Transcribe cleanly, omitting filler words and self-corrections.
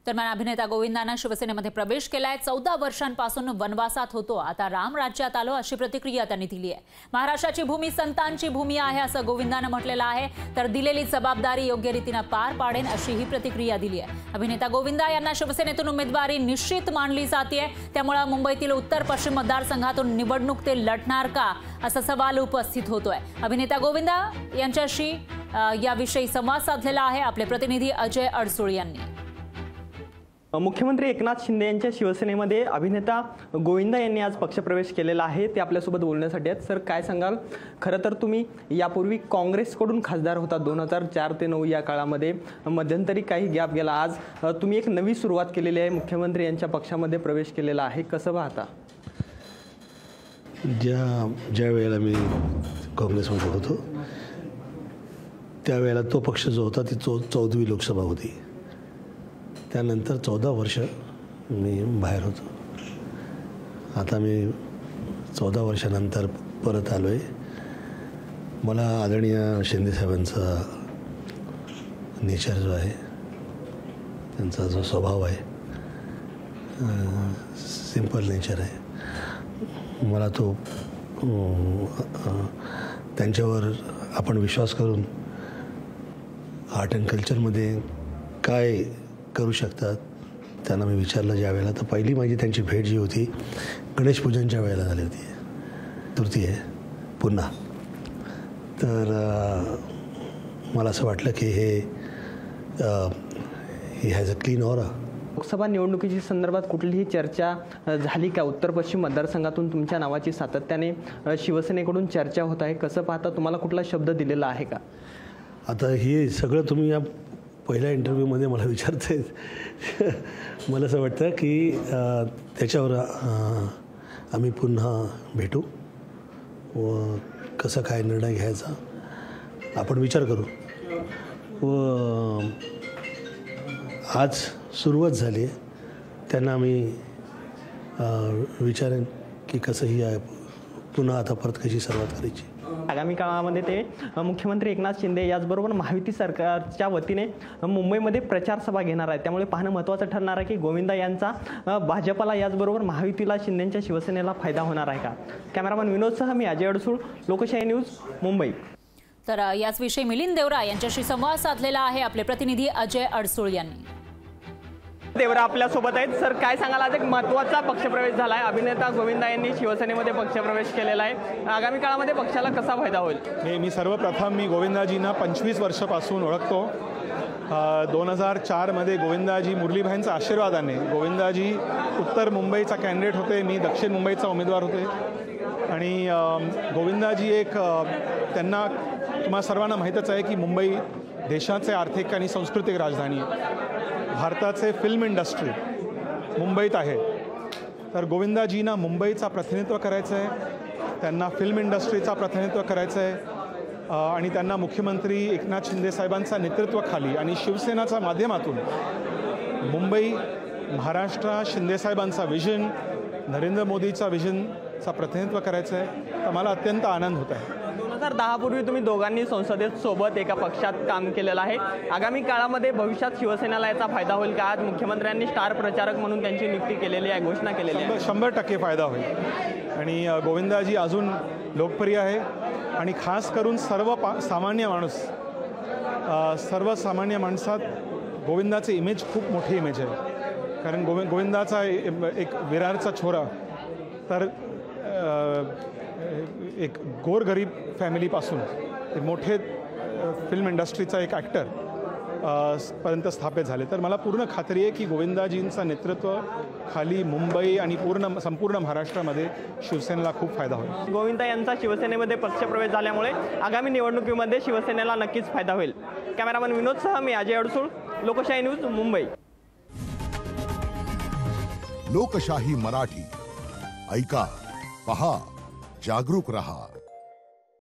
दरम्यान अभिनेता गोविंदानं शिवसेनेमध्ये प्रवेश केलाय। 14 वर्षांपासून वनवासात होतो, आता राम राज्यात आलो अशी प्रतिक्रिया त्यांनी दिली आहे। महाराष्ट्राची भूमी संतांची भूमी आहे असं गोविंदानं म्हटलेलं आहे, तर दिलेली जबाबदारी योग्य रीतीने पार पाडेन अशी ही प्रतिक्रिया दिली आहे। अभिनेता गोविंदा यांना शिवसेनेतून उमेदवारी निश्चित मानली जाते, त्यामुळे मुंबईतील उत्तर पश्चिम मतदारसंघातून निवडणूक ते लढणार का असा सवाल उपस्थित होतोय। अभिनेता गोविंदा यांच्याशी याविषयी संवाद साधलेला आहे आपले प्रतिनिधी अजय अडसूळ यांनी। मुख्यमंत्री एकनाथ शिंदे यांच्या शिवसेनेमध्ये अभिनेता गोविंदा यांनी आज पक्षप्रवेश केलेला आहे, ते आपल्यासोबत बोलण्यासाठी आहेत। सर, काय सांगाल? खरं तर तुम्ही यापूर्वी काँग्रेसकडून खासदार होता 2004 ते 2009 या काळामध्ये, मध्यंतरी काही गॅप गेला। आज तुम्ही एक नवी सुरुवात केलेली आहे, मुख्यमंत्री यांच्या पक्षामध्ये प्रवेश केलेला आहे, कसं पाहता? ज्या वेळेला मी काँग्रेसमध्ये होतो त्यावेळेला तो पक्ष जो होता ती 14वी लोकसभा होती। त्यानंतर 14 वर्ष मी बाहेर होतो। आता मी 14 वर्षानंतर परत आलो आहे। मला आदरणीय शिंदे साहेबांचा नेचर जो आहे, त्यांचा जो स्वभाव आहे, सिंपल नेचर आहे, मला तो त्यांच्यावर आपण विश्वास करून आर्ट अँड कल्चरमध्ये काय करू शकतात त्यांना मी विचारलं ज्यावेळेला। तर पहिली माझी त्यांची भेट जी होती गणेश पूजनच्या वेळेला झाली होती, तृतीय पुन्हा। तर मला असं वाटलं की he has a clean aura. Lok Sabha निवडणुकीच्या संदर्भात कुठलीही चर्चा झाली का? उत्तर पश्चिम मतदारसंघातून तुमच्या नावाची सातत्याने शिवसेनेकडून चर्चा होत आहे, कसं पाहता? तुम्हाला कुठला शब्द दिलेला आहे का? आता हे सगळं तुम्ही या पहिल्या इंटरव्ह्यूमध्ये मला विचारते। मला असं वाटतं की त्याच्यावर आम्ही पुन्हा भेटू व कसं काय निर्णय घ्यायचा आपण विचार करू। व आज सुरुवात झाली आहे, त्यांना मी विचारेन की कसं ही पुन्हा आता परत कशी सुरुवात करायची। आगामी काळामध्ये ते मुख्यमंत्री एकनाथ शिंदे याचबरोबर महायुती सरकारच्या वतीने मुंबईमध्ये प्रचार सभा घेणार आहेत, त्यामुळे पाहणं महत्त्वाचं ठरणार आहे की गोविंदा यांचा भाजपला याचबरोबर महायुतीला शिंदेच्या शिवसेनेला फायदा होणार आहे का? कॅमेरामन विनोदसह मी अजय अडसूळ, लोकशाही न्यूज, मुंबई। तर याच विषयी मिलिंद देवरा यांच्याशी संवाद साधलेला आहे आपले प्रतिनिधी अजय अडसूळ यांनी। देवरा आपल्यासोबत आहेत। सर, काय सांगाल? आज एक महत्त्वाचा पक्षप्रवेश झाला आहे, अभिनेता गोविंदा यांनी शिवसेनेमध्ये पक्षप्रवेश केलेला आहे, आगामी काळामध्ये पक्षाला कसा फायदा होईल? मी सर्वप्रथम गोविंदाजींना 25 वर्षापासून ओळखतो। 2004 गोविंदाजी मुरलीभाईंच्या आशीर्वादाने, गोविंदाजी उत्तर मुंबईचा कॅन्डिडेट होते, मी दक्षिण मुंबईचा उमेदवार होते। आणि गोविंदाजी त्यांना तुम्हा सर्वांना माहीतच आहे की मुंबई देशाचे आर्थिक आणि सांस्कृतिक राजधानी आहे, भारताचे फिल्म इंडस्ट्री मुंबईत आहे। तर गोविंदाजींना मुंबईचा प्रतिनिधित्व करायचं आहे, त्यांना फिल्म इंडस्ट्रीचा प्रतिनिधित्व करायचं आहे आणि त्यांना मुख्यमंत्री एकनाथ शिंदे साहेबांच्या नेतृत्वाखाली आणि शिवसेनाच्या माध्यमातून मुंबई, महाराष्ट्र, शिंदे साहेबांचा विजन, नरेंद्र मोदीचा विजनचा प्रतिनिधित्व करायचं आहे। तर मला अत्यंत आनंद होत आहे। 2010 पूर्वी तुम्ही दोघांनी संसदेत सोबत एका पक्षात काम केलेलं आहे, आगामी काळामध्ये भविष्यात शिवसेनेला याचा फायदा होईल का? आज मुख्यमंत्र्यांनी स्टार प्रचारक म्हणून त्यांची नियुक्ती केलेली आहे, घोषणा केलेली आहे। 100% फायदा होईल आणि गोविंदाजी अजून लोकप्रिय आहे आणि खास करून सर्वसामान्य माणसात गोविंदाचे इमेज खूप मोठी इमेज आहे, कारण गोविंदाचा एक विरारचा छोरा, तर एक गोरगरीब फॅमिलीपासून मोठे फिल्म इंडस्ट्रीचा एक ॲक्टर पर्यंत स्थापित झाले। तर मला पूर्ण खात्री आहे की गोविंदाजींचं नेतृत्व खाली मुंबई आणि संपूर्ण महाराष्ट्रामध्ये शिवसेनेला खूप फायदा होईल। गोविंदा यांचा शिवसेनेमध्ये पक्षप्रवेश झाल्यामुळे आगामी निवडणुकीमध्ये शिवसेनेला नक्कीच फायदा होईल। कॅमेरामन विनोदसह मी अजय अडसूळ, लोकशाही न्यूज, मुंबई। लोकशाही मराठी, ऐका, पहा, जागरूक रहा।